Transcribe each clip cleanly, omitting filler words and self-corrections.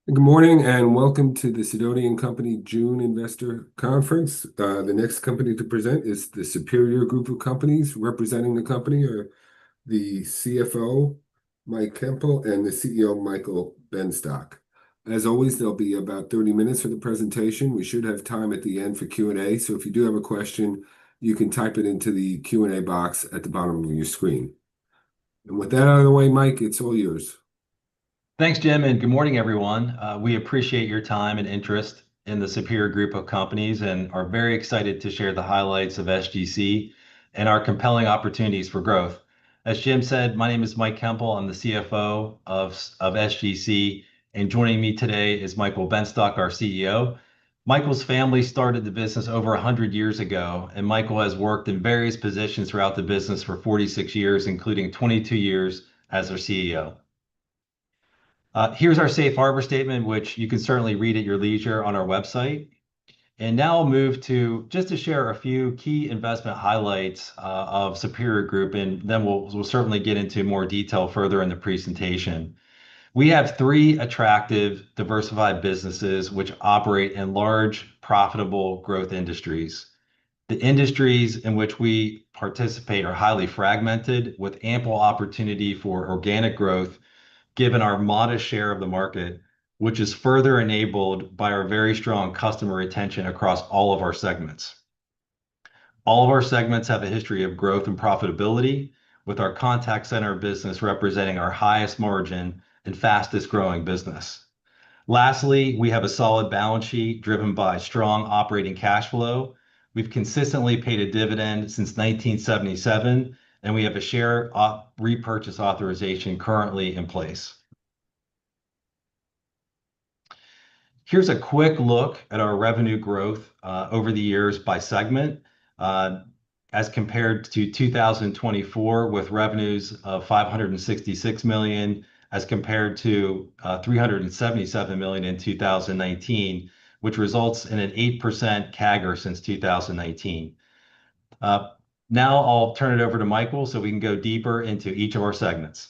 Good morning and welcome to the Sidoti & Company June Investor Conference. The next company to present is the Superior Group of Companies. Representing the company are the CFO, Mike Kemple, and the CEO, Michael Benstock. As always, there'll be about 30 minutes for the presentation. We should have time at the end for Q&A, so if you do have a question, you can type it into the Q&A box at the bottom of your screen. And with that out of the way, Mike, it's all yours. Thanks, Jim, and good morning, everyone. We appreciate your time and interest in the Superior Group of Companies and are very excited to share the highlights of SGC and our compelling opportunities for growth. As Jim said, my name is Mike Kemple. I'm the CFO of SGC, and joining me today is Michael Benstock, our CEO. Michael's family started the business over 100 years ago, and Michael has worked in various positions throughout the business for 46 years, including 22 years as our CEO. Here's our safe harbor statement, which you can certainly read at your leisure on our website. And now I'll move to just to share a few key investment highlights of Superior Group, and then we'll certainly get into more detail further in the presentation. We have three attractive, diversified businesses which operate in large, profitable growth industries. The industries in which we participate are highly fragmented, with ample opportunity for organic growth given our modest share of the market, which is further enabled by our very strong customer retention across all of our segments. All of our segments have a history of growth and profitability, with our contact center business representing our highest margin and fastest growing business. Lastly, we have a solid balance sheet driven by strong operating cash flow. We've consistently paid a dividend since 1977, and we have a share repurchase authorization currently in place. Here's a quick look at our revenue growth over the years by segment as compared to 2024, with revenues of $566 million as compared to $377 million in 2019, which results in an 8% CAGR since 2019. Now I'll turn it over to Michael so we can go deeper into each of our segments.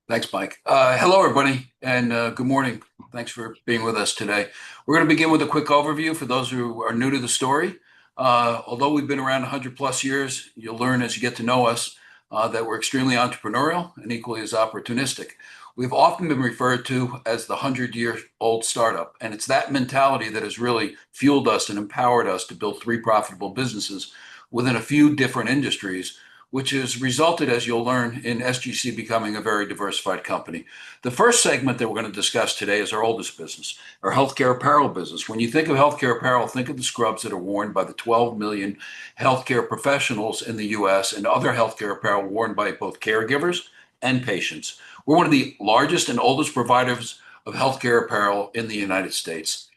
Thanks, Mike. Hello, everybody, and good morning. Thanks for being with us today. We're going to begin with a quick overview for those who are new to the story. Although we've been around 100 plus years, you'll learn as you get to know us that we're extremely entrepreneurial and equally as opportunistic. We've often been referred to as the 100-year-old startup, and it's that mentality that has really fueled us and empowered us to build three profitable businesses within a few different industries, which has resulted, as you'll learn, in SGC becoming a very diversified company. The first segment that we're going to discuss today is our oldest business, our healthcare apparel business. When you think of healthcare apparel, think of the scrubs that are worn by the 12 million healthcare professionals in the US and other healthcare apparel worn by both caregivers and patients. We're one of the largest and oldest providers of healthcare apparel in the United States.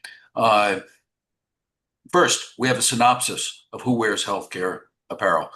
First, we have a synopsis of who wears healthcare apparel.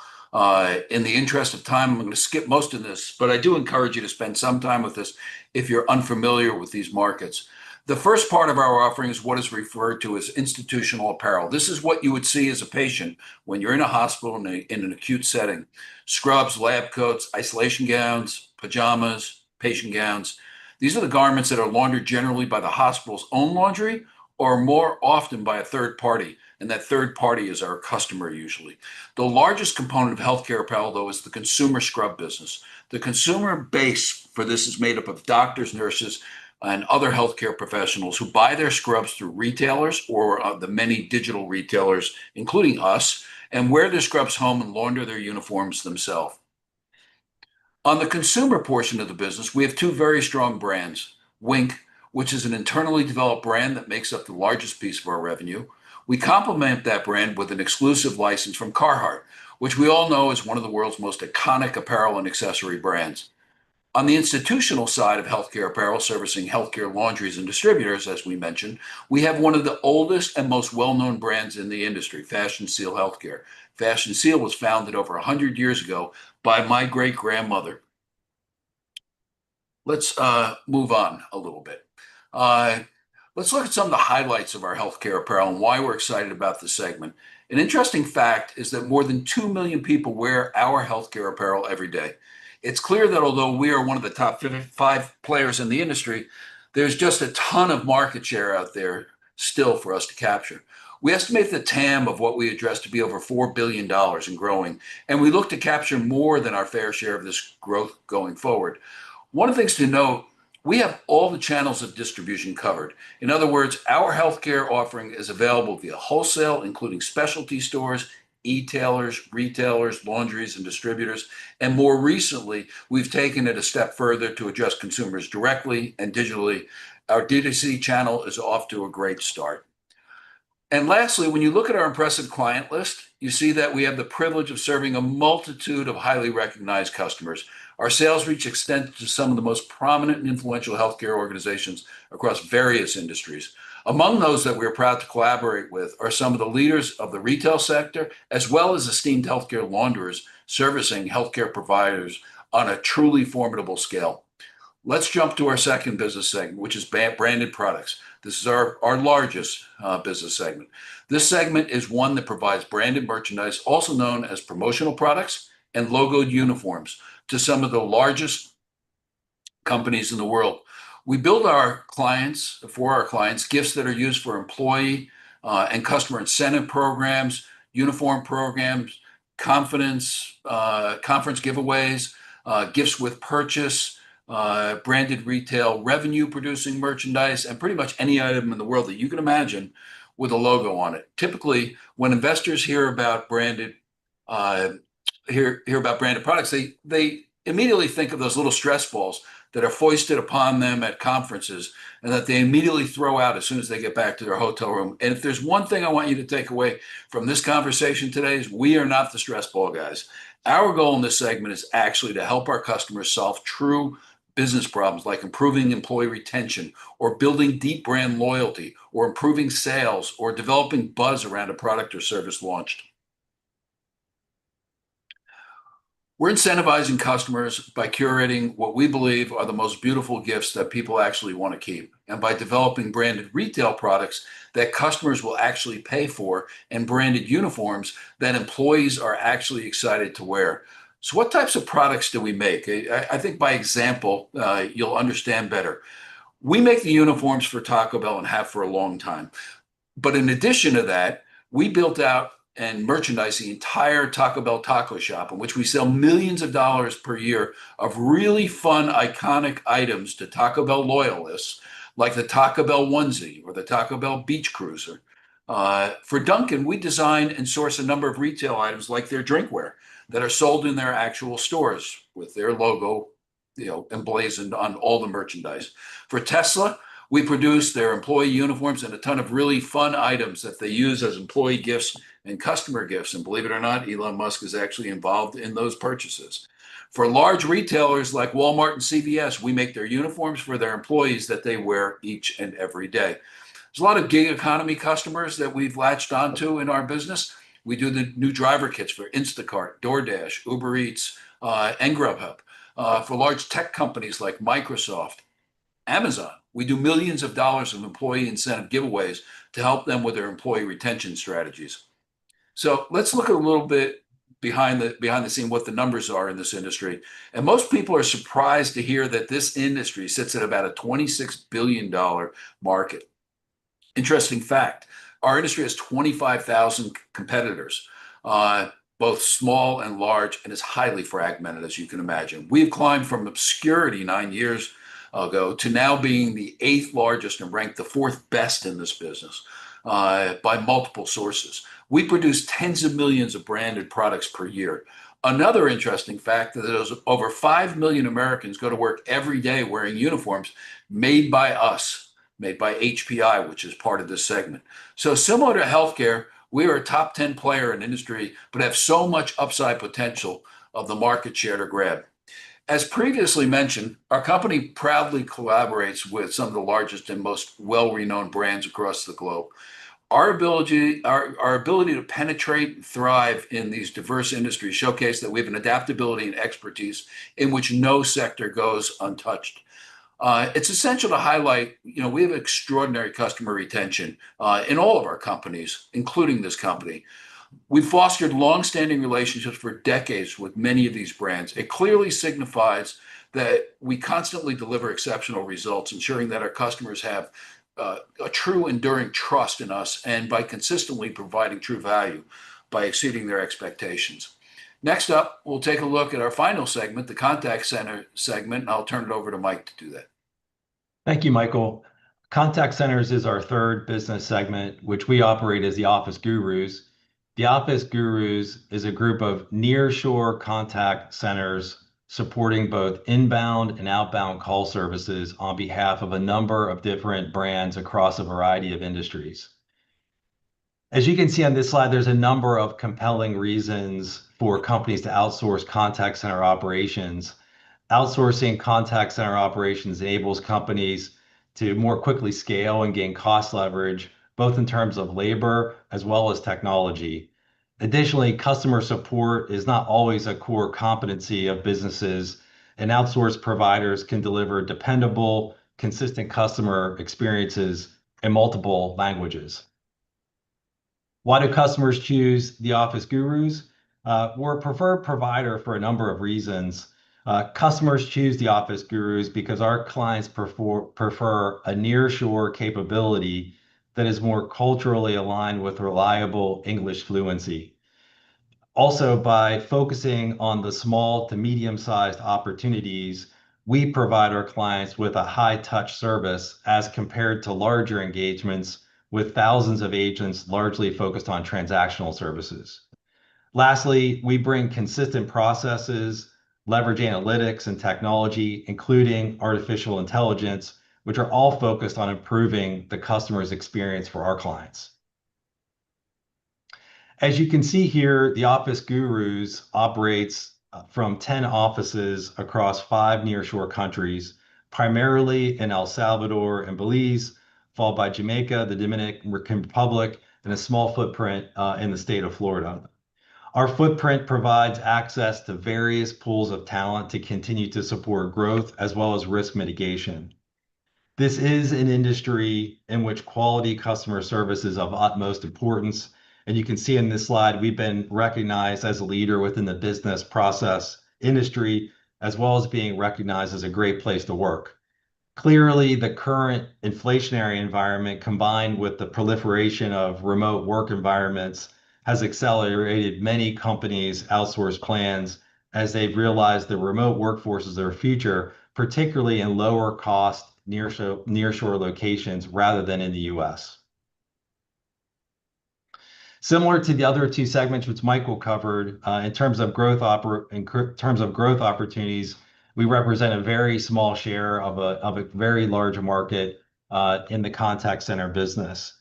In the interest of time, I'm going to skip most of this, but I do encourage you to spend some time with this if you're unfamiliar with these markets. The first part of our offering is what is referred to as institutional apparel. This is what you would see as a patient when you're in a hospital in an acute setting. Scrubs, lab coats, isolation gowns, pajamas, patient gowns. These are the garments that are laundered generally by the hospital's own laundry or more often by a third party, and that third party is our customer usually. The largest component of healthcare apparel, though, is the consumer scrub business. The consumer base for this is made up of doctors, nurses, and other healthcare professionals who buy their scrubs through retailers or the many digital retailers, including us, and wear their scrubs home and launder their uniforms themselves. On the consumer portion of the business, we have two very strong brands, Wink, which is an internally developed brand that makes up the largest piece of our revenue. We complement that brand with an exclusive license from Carhartt, which we all know is one of the world's most iconic apparel and accessory brands. On the institutional side of healthcare apparel, servicing healthcare laundries and distributors, as we mentioned, we have one of the oldest and most well-known brands in the industry, Fashion Seal Healthcare. Fashion Seal was founded over 100 years ago by my great-grandmother. Let's move on a little bit. Let's look at some of the highlights of our healthcare apparel and why we're excited about this segment. An interesting fact is that more than 2 million people wear our healthcare apparel every day. It's clear that although we are one of the top 5 players in the industry, there's just a ton of market share out there still for us to capture. We estimate the TAM of what we address to be over $4 billion and growing, and we look to capture more than our fair share of this growth going forward. One of the things to note, we have all the channels of distribution covered. In other words, our healthcare offering is available via wholesale, including specialty stores, e-tailers, retailers, laundries, and distributors. And more recently, we've taken it a step further to address consumers directly and digitally. Our D2C channel is off to a great start. And lastly, when you look at our impressive client list, you see that we have the privilege of serving a multitude of highly recognized customers. Our sales reach extends to some of the most prominent and influential healthcare organizations across various industries. Among those that we're proud to collaborate with are some of the leaders of the retail sector, as well as esteemed healthcare launderers servicing healthcare providers on a truly formidable scale. Let's jump to our second business segment, which is branded products. This is our largest business segment. This segment is one that provides branded merchandise, also known as promotional products and logoed uniforms, to some of the largest companies in the world. We build for our clients gifts that are used for employee and customer incentive programs, uniform programs, conference giveaways, gifts with purchase, branded retail, revenue producing merchandise, and pretty much any item in the world that you can imagine with a logo on it. Typically, when investors hear about branded products, they immediately think of those little stress balls that are foisted upon them at conferences and that they immediately throw out as soon as they get back to their hotel room. And if there's one thing I want you to take away from this conversation today is we are not the stress ball guys. Our goal in this segment is actually to help our customers solve true business problems like improving employee retention or building deep brand loyalty or improving sales or developing buzz around a product or service launched. We're incentivizing customers by curating what we believe are the most beautiful gifts that people actually want to keep, and by developing branded retail products that customers will actually pay for and branded uniforms that employees are actually excited to wear. So what types of products do we make? I think by example, you'll understand better. We make the uniforms for Taco Bell and have for a long time. But in addition to that, we built out and merchandise the entire Taco Bell taco shop, in which we sell millions of dollars per year of really fun, iconic items to Taco Bell loyalists, like the Taco Bell onesie or the Taco Bell beach cruiser. For Dunkin', we design and source a number of retail items like their drinkware that are sold in their actual stores with their logo, emblazoned on all the merchandise. For Tesla, we produce their employee uniforms and a ton of really fun items that they use as employee gifts and customer gifts. And believe it or not, Elon Musk is actually involved in those purchases. For large retailers like Walmart and CVS, we make their uniforms for their employees that they wear each and every day. There's a lot of gig economy customers that we've latched onto in our business. We do the new driver kits for Instacart, DoorDash, Uber Eats, and Grubhub. For large tech companies like Microsoft, Amazon, we do millions of dollars of employee incentive giveaways to help them with their employee retention strategies. So let's look a little bit behind the scene what the numbers are in this industry. And most people are surprised to hear that this industry sits at about a $26 billion market. Interesting fact, our industry has 25,000 competitors, both small and large, and is highly fragmented, as you can imagine. We've climbed from obscurity 9 years ago to now being the 8th largest and ranked the 4th best in this business by multiple sources. We produce tens of millions of branded products per year. Another interesting fact that over 5 million Americans go to work every day wearing uniforms made by us, made by HPI, which is part of this segment. So similar to healthcare, we are a top 10 player in industry, but have so much upside potential of the market share to grab. As previously mentioned, our company proudly collaborates with some of the largest and most well-renowned brands across the globe. Our ability to penetrate and thrive in these diverse industries showcase that we have an adaptability and expertise in which no sector goes untouched. It's essential to highlight, we have extraordinary customer retention in all of our companies, including this company. We've fostered long-standing relationships for decades with many of these brands. It clearly signifies that we constantly deliver exceptional results, ensuring that our customers have a true enduring trust in us, and by consistently providing true value by exceeding their expectations. Next up, we'll take a look at our final segment, the contact center segment, and I'll turn it over to Mike to do that. Thank you, Michael. Contact centers is our third business segment, which we operate as the Office Gurus. The Office Gurus is a group of nearshore contact centers supporting both inbound and outbound call services on behalf of a number of different brands across a variety of industries. As you can see on this slide, there's a number of compelling reasons for companies to outsource contact center operations. Outsourcing contact center operations enables companies to more quickly scale and gain cost leverage, both in terms of labor as well as technology. Additionally, customer support is not always a core competency of businesses, and outsourced providers can deliver dependable, consistent customer experiences in multiple languages. Why do customers choose the Office Gurus? We're a preferred provider for a number of reasons. Customers choose the Office Gurus because our clients prefer a nearshore capability that is more culturally aligned with reliable English fluency. Also, by focusing on the small to medium-sized opportunities, we provide our clients with a high-touch service as compared to larger engagements with thousands of agents largely focused on transactional services. Lastly, we bring consistent processes, leverage analytics and technology, including artificial intelligence, which are all focused on improving the customer's experience for our clients. As you can see here, the Office Gurus operates from 10 offices across 5 nearshore countries, primarily in El Salvador and Belize, followed by Jamaica, the Dominican Republic, and a small footprint in the state of Florida. Our footprint provides access to various pools of talent to continue to support growth as well as risk mitigation. This is an industry in which quality customer service is of utmost importance. And you can see in this slide, we've been recognized as a leader within the business process industry, as well as being recognized as a great place to work. Clearly, the current inflationary environment combined with the proliferation of remote work environments has accelerated many companies' outsource plans as they've realized the remote workforce is their future, particularly in lower cost nearshore locations rather than in the US. Similar to the other two segments which Michael covered, in terms of growth opportunities, we represent a very small share of a very large market in the contact center business.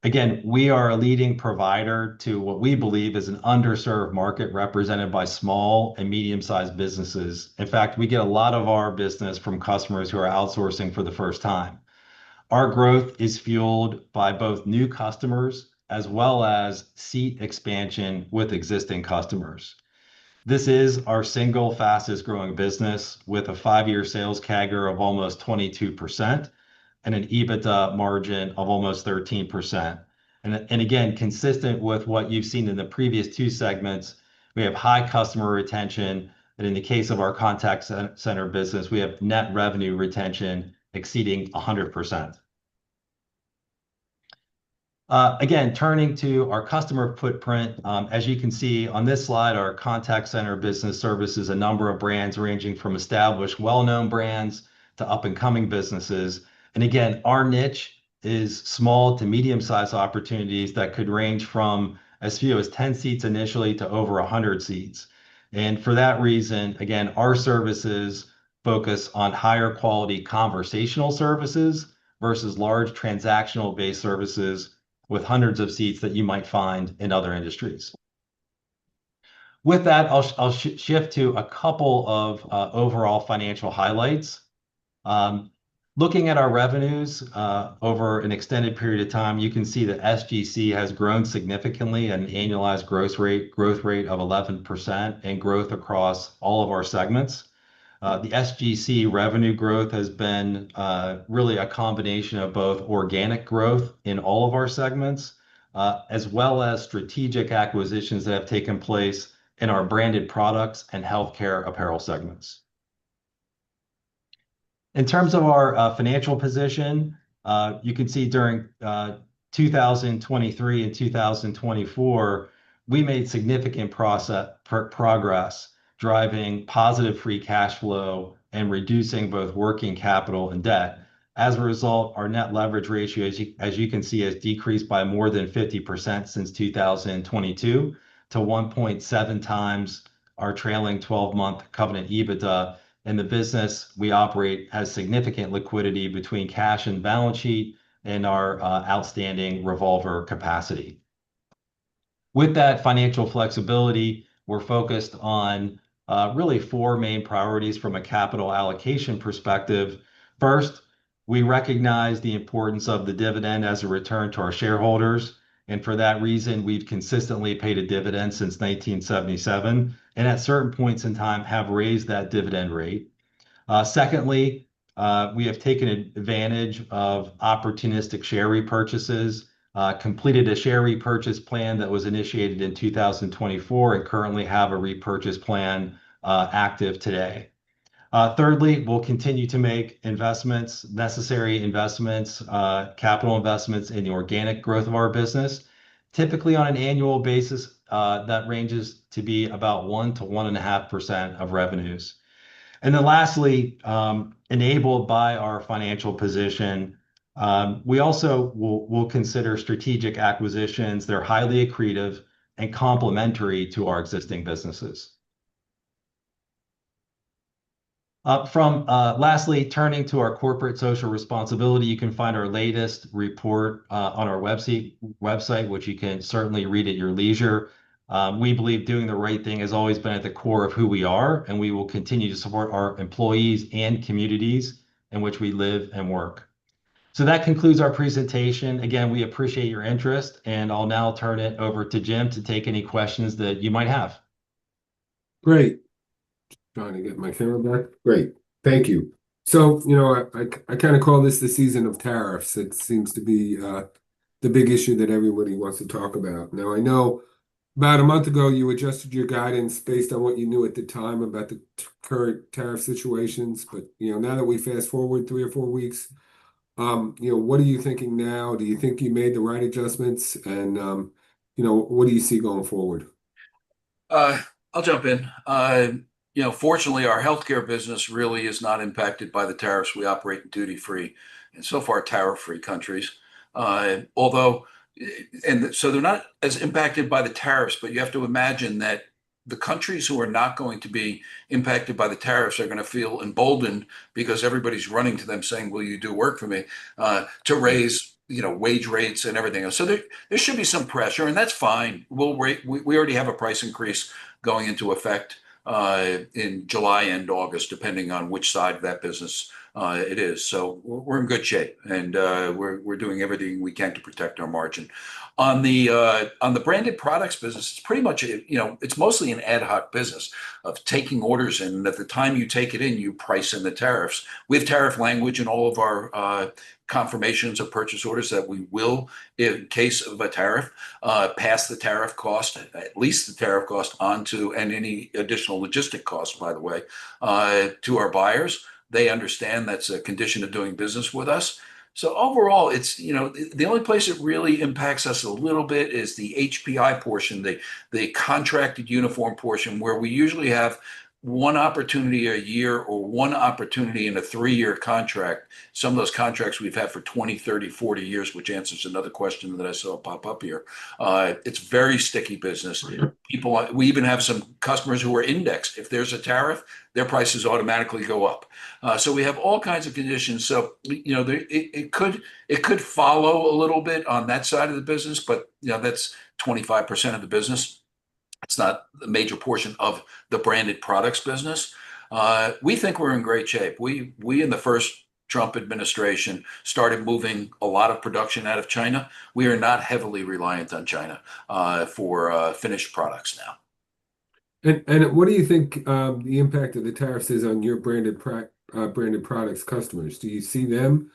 Again, we are a leading provider to what we believe is an underserved market represented by small and medium-sized businesses. In fact, we get a lot of our business from customers who are outsourcing for the first time. Our growth is fueled by both new customers as well as seat expansion with existing customers. This is our single fastest growing business with a 5-year sales CAGR of almost 22% and an EBITDA margin of almost 13%. And again, consistent with what you've seen in the previous two segments, we have high customer retention. And in the case of our contact center business, we have net revenue retention exceeding 100%. Again, turning to our customer footprint, as you can see on this slide, our contact center business services a number of brands ranging from established, well-known brands to up-and-coming businesses. And again, our niche is small to medium-sized opportunities that could range from as few as 10 seats initially to over 100 seats. And for that reason, again, our services focus on higher quality conversational services versus large transactional-based services with hundreds of seats that you might find in other industries. With that, I'll shift to a couple of overall financial highlights. Looking at our revenues over an extended period of time, you can see that SGC has grown significantly at an annualized growth rate of 11% and growth across all of our segments. The SGC revenue growth has been really a combination of both organic growth in all of our segments, as well as strategic acquisitions that have taken place in our branded products and healthcare apparel segments. In terms of our financial position, you can see during 2023 and 2024, we made significant progress driving positive free cash flow and reducing both working capital and debt. As a result, our net leverage ratio, as you can see, has decreased by more than 50% since 2022 to 1.7 times our trailing 12-month covenant EBITDA. And the business we operate has significant liquidity between cash and balance sheet and our outstanding revolver capacity. With that financial flexibility, we're focused on really four main priorities from a capital allocation perspective. First, we recognize the importance of the dividend as a return to our shareholders. And for that reason, we've consistently paid a dividend since 1977, and at certain points in time have raised that dividend rate. Secondly, we have taken advantage of opportunistic share repurchases, completed a share repurchase plan that was initiated in 2024, and currently have a repurchase plan active today. Thirdly, we'll continue to make necessary investments, capital investments in the organic growth of our business, typically on an annual basis that ranges to be about 1 to 1.5% of revenues. And then lastly, enabled by our financial position, we also will consider strategic acquisitions. They're highly accretive and complementary to our existing businesses. Lastly, turning to our corporate social responsibility, you can find our latest report on our website, which you can certainly read at your leisure. We believe doing the right thing has always been at the core of who we are, and we will continue to support our employees and communities in which we live and work. So that concludes our presentation. Again, we appreciate your interest, and I'll now turn it over to Jim to take any questions that you might have. Great. Trying to get my camera back. Great. Thank you. So, I kind of call this the season of tariffs. It seems to be the big issue that everybody wants to talk about. Now, I know about a month ago, you adjusted your guidance based on what you knew at the time about the current tariff situations. But, now that we fast forward 3 or 4 weeks, what are you thinking now? Do you think you made the right adjustments? And, what do you see going forward? I'll jump in. Fortunately, our healthcare business really is not impacted by the tariffs. We operate in duty-free and so far tariff-free countries. And so they're not as impacted by the tariffs, but you have to imagine that the countries who are not going to be impacted by the tariffs are going to feel emboldened because everybody's running to them saying, "Will you do work for me?" To raise wage rates and everything else. So there should be some pressure, and that's fine. We already have a price increase going into effect in July and August, depending on which side of that business it is. So we're in good shape, and we're doing everything we can to protect our margin. On the branded products business, it's pretty much it's mostly an ad hoc business of taking orders in, and at the time you take it in, you price in the tariffs. We have tariff language in all of our confirmations of purchase orders that we will, in case of a tariff, pass the tariff cost, at least the tariff cost, onto, and any additional logistic costs, by the way, to our buyers. They understand that's a condition of doing business with us. So overall, it's the only place it really impacts us a little bit is the HPI portion, the contracted uniform portion, where we usually have one opportunity a year or one opportunity in a 3-year contract. Some of those contracts we've had for 20, 30, 40 years, which answers another question that I saw pop up here. It's very sticky business. We even have some customers who are indexed. If there's a tariff, their prices automatically go up. So we have all kinds of conditions. So it could follow a little bit on that side of the business, but that's 25% of the business. It's not a major portion of the branded products business. We think we're in great shape. We in the first Trump administration started moving a lot of production out of China. We are not heavily reliant on China for finished products now. And what do you think the impact of the tariffs is on your branded products customers? Do you see them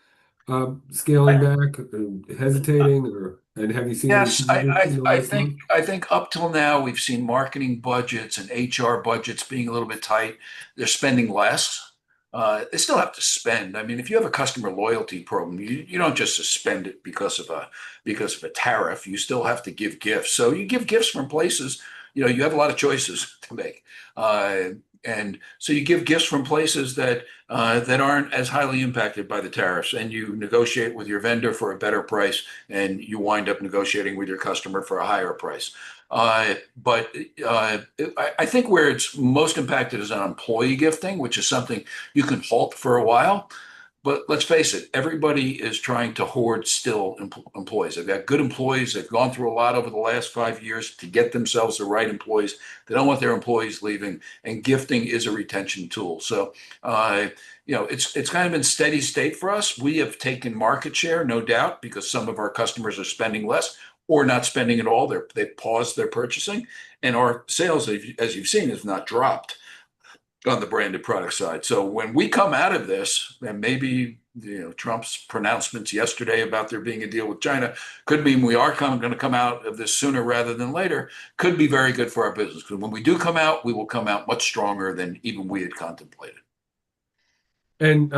scaling back, or hesitating, and have you seen? Yes, I think up till now we've seen marketing budgets and HR budgets being a little bit tight. They're spending less. they still have to spend. I mean, if you have a customer loyalty program, you don't just suspend it because of a tariff. You still have to give gifts. So you give gifts from places, you have a lot of choices to make. And so you give gifts from places that aren't as highly impacted by the tariffs, and you negotiate with your vendor for a better price, and you wind up negotiating with your customer for a higher price. But I think where it's most impacted is on employee gifting, which is something you can halt for a while. But let's face it, everybody is trying to hoard still employees. They've got good employees. They've gone through a lot over the last 5 years to get themselves the right employees. They don't want their employees leaving, and gifting is a retention tool. So, it's kind of been steady state for us. We have taken market share, no doubt, because some of our customers are spending less or not spending at all. They've paused their purchasing, and our sales, as you've seen, has not dropped on the branded product side. So when we come out of this, and maybe Trump's pronouncements yesterday about there being a deal with China could mean we are going to come out of this sooner rather than later, could be very good for our business. Because when we do come out, we will come out much stronger than even we had contemplated. And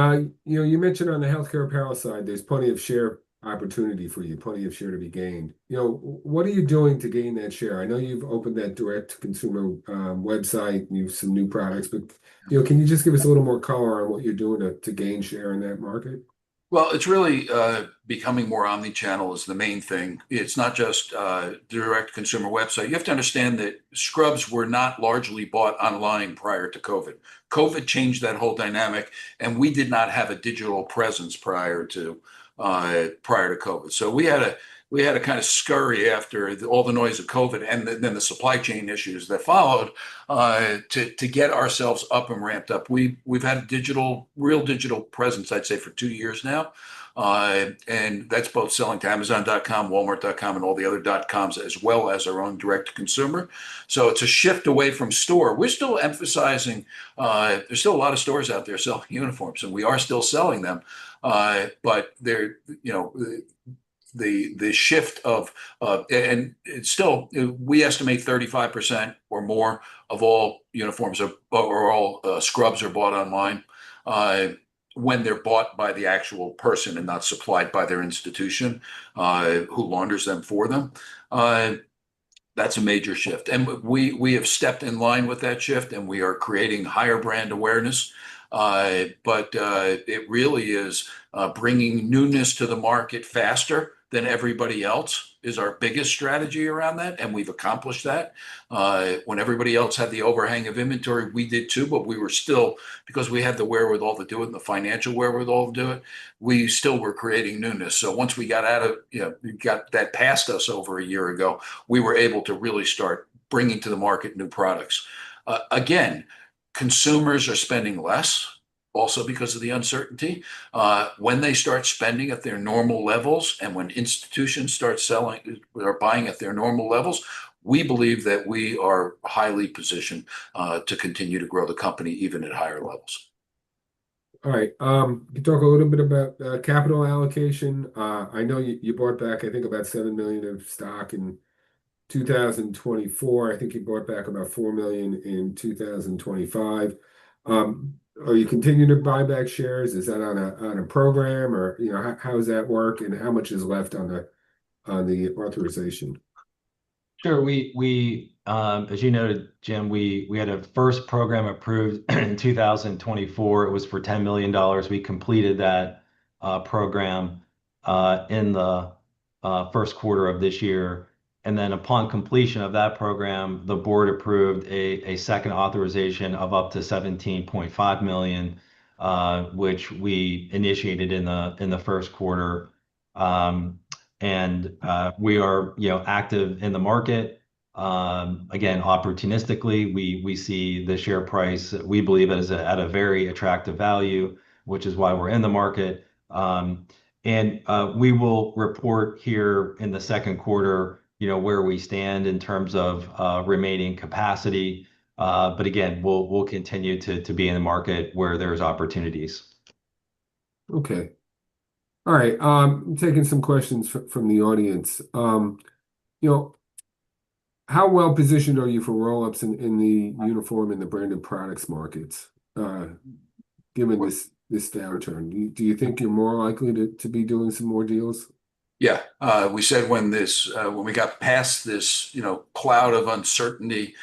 you mentioned on the healthcare apparel side, there's plenty of share opportunity for you, plenty of share to be gained. What are you doing to gain that share? I know you've opened that direct consumer website and you've some new products, but can you just give us a little more color on what you're doing to gain share in that market? Well, it's really becoming more omnichannel is the main thing. It's not just direct consumer website. You have to understand that scrubs were not largely bought online prior to COVID. COVID changed that whole dynamic, and we did not have a digital presence prior to COVID. So we had to kind of scurry after all the noise of COVID and then the supply chain issues that followed to get ourselves up and ramped up. We've had a real digital presence, I'd say, for 2 years now. And that's both selling to Amazon.com, Walmart.com, and all the other .coms, as well as our own direct to consumer. So it's a shift away from store. We're still emphasizing, there's still a lot of stores out there selling uniforms, and we are still selling them. But they're, the shift of and it's still, we estimate 35% or more of all uniforms or all scrubs are bought online when they're bought by the actual person and not supplied by their institution who launders them for them. That's a major shift, and we have stepped in line with that shift, and we are creating higher brand awareness. But it really is bringing newness to the market faster than everybody else is our biggest strategy around that, and we've accomplished that. When everybody else had the overhang of inventory, we did too, but we were still, because we had the wherewithal to do it and the financial wherewithal to do it, we still were creating newness. So once we got out of, we got that past us over a year ago, we were able to really start bringing to the market new products. Again, consumers are spending less, also because of the uncertainty. When they start spending at their normal levels, and when institutions start selling or buying at their normal levels, we believe that we are highly positioned to continue to grow the company even at higher levels. All right. You can talk a little bit about capital allocation. I know you bought back, I think, about 7 million of stock in 2024. I think you bought back about 4 million in 2025. Are you continuing to buy back shares? Is that on a program, or how does that work, and how much is left on the authorization? Sure. We as you noted, Jim, we had a first program approved in 2024. It was for $10 million. We completed that program in the first quarter of this year. And then upon completion of that program, the board approved a second authorization of up to 17.5 million, which we initiated in the first quarter. And we are, active in the market. Again, opportunistically, we see the share price, we believe, at a very attractive value, which is why we're in the market. And we will report here in the second quarter, where we stand in terms of remaining capacity. But again, we'll continue to be in the market where there's opportunities. Okay. All right. I'm taking some questions from the audience. How well positioned are you for roll-ups in the uniform and the branded products markets? given this downturn? Do you think you're more likely to be doing some more deals? Yeah, we said when we got past this, cloud of uncertainty,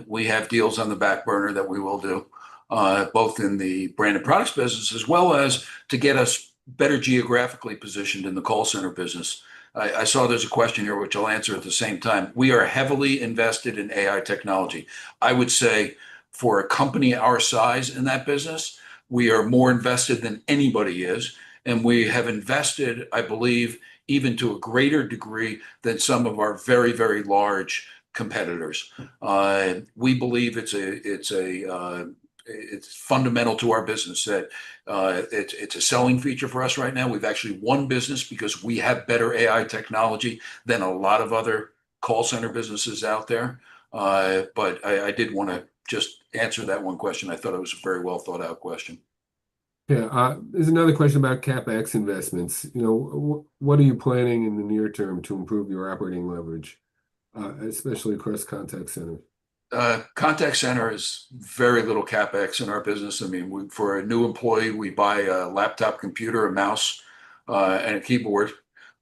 we have deals on the back burner that we will do, both in the branded products business as well as to get us better geographically positioned in the call center business. I saw there's a question here, which I'll answer at the same time. We are heavily invested in AI technology. I would say for a company our size in that business, we are more invested than anybody is. And we have invested, I believe, even to a greater degree than some of our very, very large competitors. We believe it's fundamental to our business that it's a selling feature for us right now. We've actually won business because we have better AI technology than a lot of other call center businesses out there. But I did want to just answer that one question. I thought it was a very well thought out question. Yeah, there's another question about CapEx investments. What are you planning in the near term to improve your operating leverage, especially across contact center? Contact center is very little CapEx in our business. I mean, for a new employee, we buy a laptop computer, a mouse, and a keyboard.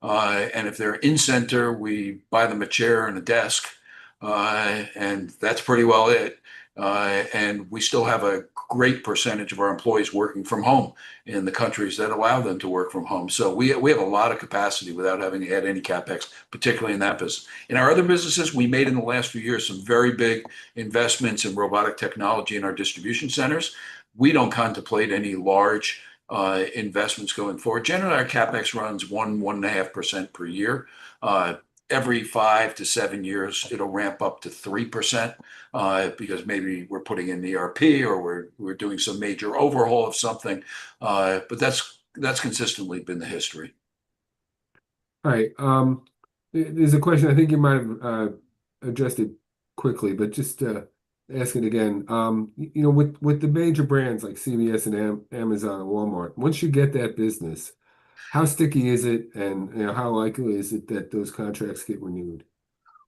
And if they're in center, we buy them a chair and a desk. And that's pretty well it. And we still have a great percentage of our employees working from home in the countries that allow them to work from home. So we have a lot of capacity without having to add any CapEx, particularly in that business. In our other businesses, we made in the last few years some very big investments in robotic technology in our distribution centers. We don't contemplate any large investments going forward. Generally, our CapEx runs 1.5% per year. Every 5 to 7 years, it'll ramp up to 3% because maybe we're putting in the ERP or we're doing some major overhaul of something. But that's consistently been the history. All right. There's a question. I think you might have addressed it quickly, but just ask it again. With the major brands like CVS and Amazon and Walmart, once you get that business, how sticky is it, and how likely is it that those contracts get renewed?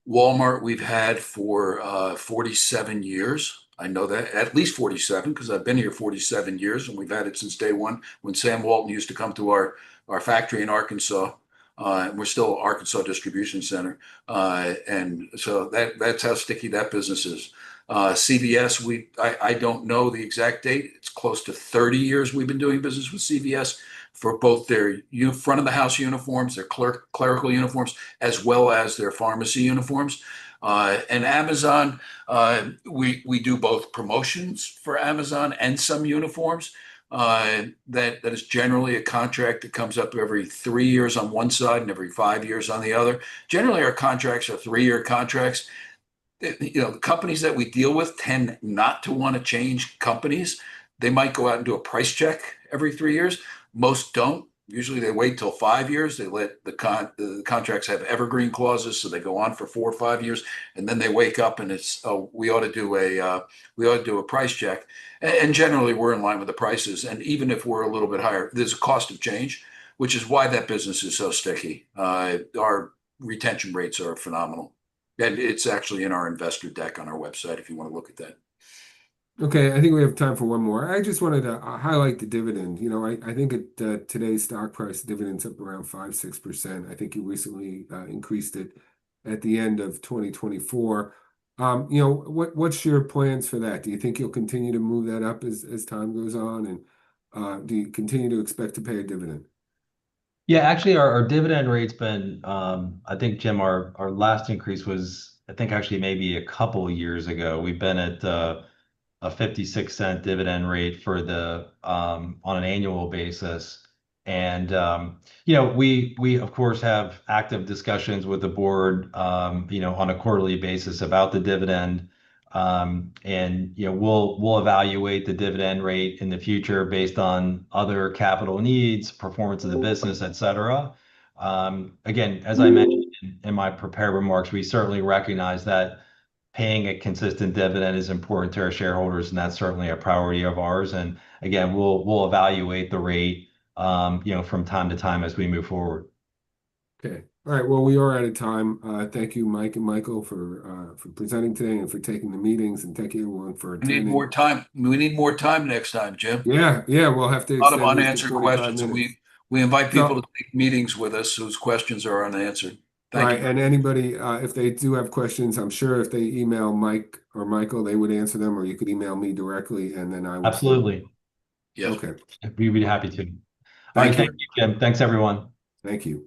Walmart, we've had for 47 years. I know that at least 47 because I've been here 47 years, and we've had it since day one when Sam Walton used to come to our factory in Arkansas. And we're still Arkansas distribution center. And so that's how sticky that business is. CVS, I don't know the exact date. It's close to 30 years we've been doing business with CVS for both their front of the house uniforms, their clerical uniforms, as well as their pharmacy uniforms. And Amazon, we do both promotions for Amazon and some uniforms. That is generally a contract that comes up every 3 years on one side and every 5 years on the other. Generally, our contracts are 3-year contracts. The companies that we deal with tend not to want to change companies. They might go out and do a price check every 3 years. Most don't. Usually they wait till 5 years. They let the contracts have evergreen clauses, so they go on for 4 or 5 years, and then they wake up and it's we ought to do a price check. And generally we're in line with the prices. And even if we're a little bit higher, there's a cost of change, which is why that business is so sticky. Our retention rates are phenomenal, and it's actually in our investor deck on our website if you want to look at that. Okay, I think we have time for one more. I just wanted to highlight the dividend. I think at today's stock price, dividend's up around 5-6%. I think you recently increased it at the end of 2024. What's your plans for that? Do you think you'll continue to move that up as time goes on? And do you continue to expect to pay a dividend? Yeah, actually, our dividend rate's been, I think, Jim, our last increase was, I think, actually maybe a couple of years ago. We've been at a 56-cent dividend rate for on an annual basis. And we of course have active discussions with the board on a quarterly basis about the dividend. And we'll evaluate the dividend rate in the future based on other capital needs, performance of the business, et cetera. Again, as I mentioned in my prepared remarks, we certainly recognize that paying a consistent dividend is important to our shareholders, and that's certainly a priority of ours. And again, we'll evaluate the rate from time to time as we move forward. Okay. All right, well, we are out of time. Thank you, Mike and Michael, for presenting today and for taking the meetings, and thank you everyone for We need attending. more time. We need more time next time, Jim. Yeah, we'll have to A lot of extend this to unanswered 45 questions, and minutes. we invite So- people to take meetings with us whose questions are unanswered. Thank Right, you. and anybody, if they do have questions, I'm sure if they email Mike or Michael, they would answer them, or you could email me directly, and then I would. Absolutely. Yes. Okay, We'd be happy to. All Thank right. Thank you. you, Jim. Thanks, everyone. Thank you.